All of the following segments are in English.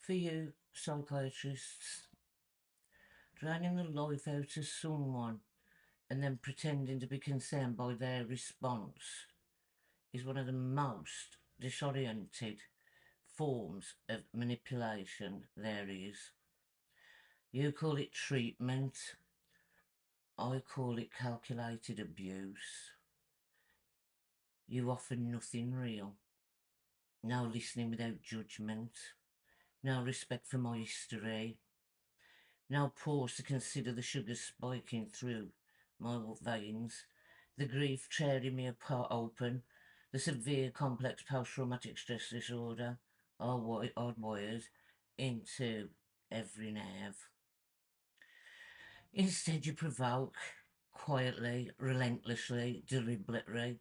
For you, psychiatrists, draining the life out of someone and then pretending to be concerned by their response is one of the most disoriented forms of manipulation there is. You call it treatment, I call it calculated abuse. You offer nothing real. No listening without judgment. No respect for my history. No pause to consider the sugar spiking through my veins. The grief tearing me apart open. The severe complex post-traumatic stress disorder hardwired into every nerve. Instead, you provoke quietly, relentlessly, deliberately,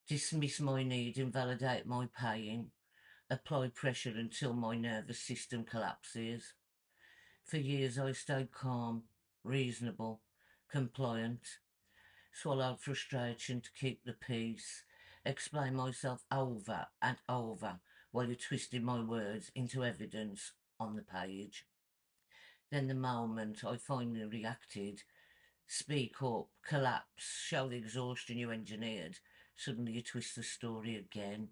dismiss my need, invalidate my pain, apply pressure until my nervous system collapses. For years, I stayed calm, reasonable, compliant, swallowed frustration to keep the peace, explain myself over and over while you twisted my words into evidence on the page. Then the moment I finally reacted, speak up, collapse, show the exhaustion you engineered, suddenly you twist the story again.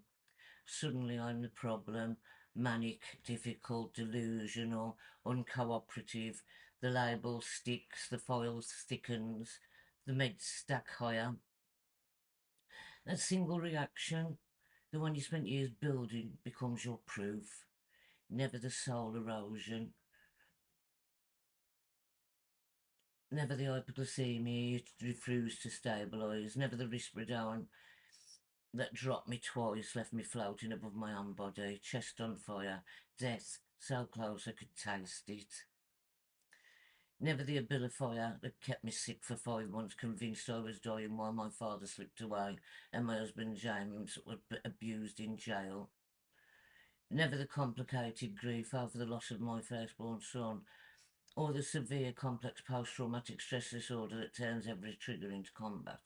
Suddenly I'm the problem, manic, difficult, delusional, uncooperative. The label sticks, the foil thickens, the meds stack higher. That single reaction, the one you spent years building, becomes your proof. Never the soul erosion, never the hypoglycemia you refuse to stabilise, never the risperidone that dropped me twice, left me floating above my own body, chest on fire, death so close I could taste it. Never the abilifier that kept me sick for 5 months, convinced I was dying while my father slipped away and my husband James was abused in jail. Never the complicated grief over the loss of my firstborn son, or the severe complex post-traumatic stress disorder that turns every trigger into combat.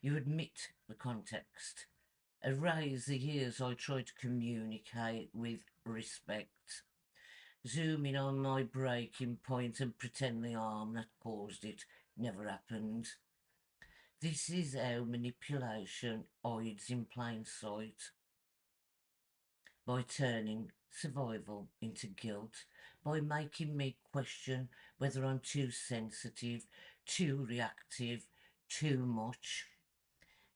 You admit the context, erase the years I tried to communicate with respect, zoom in on my breaking point and pretend the harm that caused it never happened. This is how manipulation hides in plain sight, by turning survival into guilt, by making me question whether I'm too sensitive, too reactive, too much.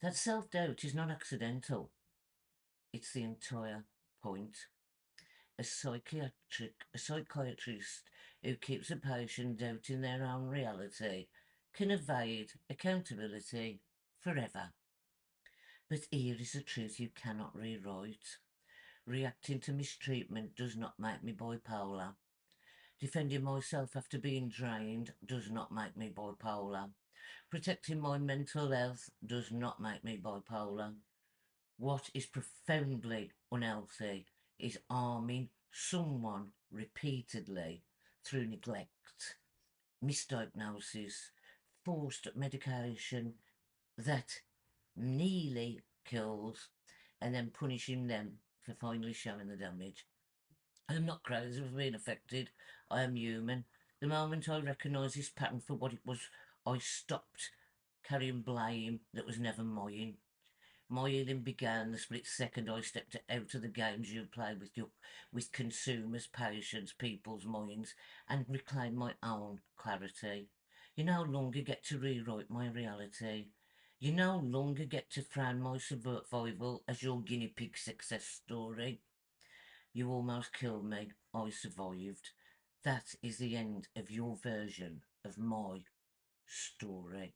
That self-doubt is not accidental. It's the entire point. A psychiatrist who keeps a patient doubting their own reality can evade accountability forever. But here is the truth you cannot rewrite. Reacting to mistreatment does not make me bipolar. Defending myself after being drained does not make me bipolar. Protecting my mental health does not make me bipolar. What is profoundly unhealthy is harming someone repeatedly through neglect, misdiagnosis, forced medication that nearly kills, and then punishing them for finally showing the damage. I am not crazy for being affected. I am human. The moment I recognised this pattern for what it was, I stopped carrying blame that was never mine. My healing began the split second I stepped out of the games you play with consumers, patients, people's minds, and reclaimed my own clarity. You no longer get to rewrite my reality. You no longer get to frame my survival as your guinea pig success story. You almost killed me. I survived. That is the end of your version of my story.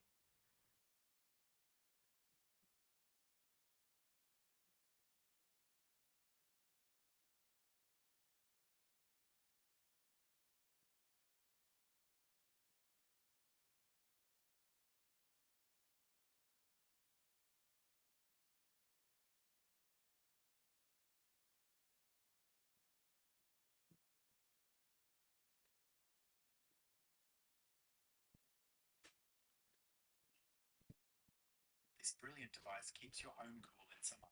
This brilliant device keeps your home cool in summer.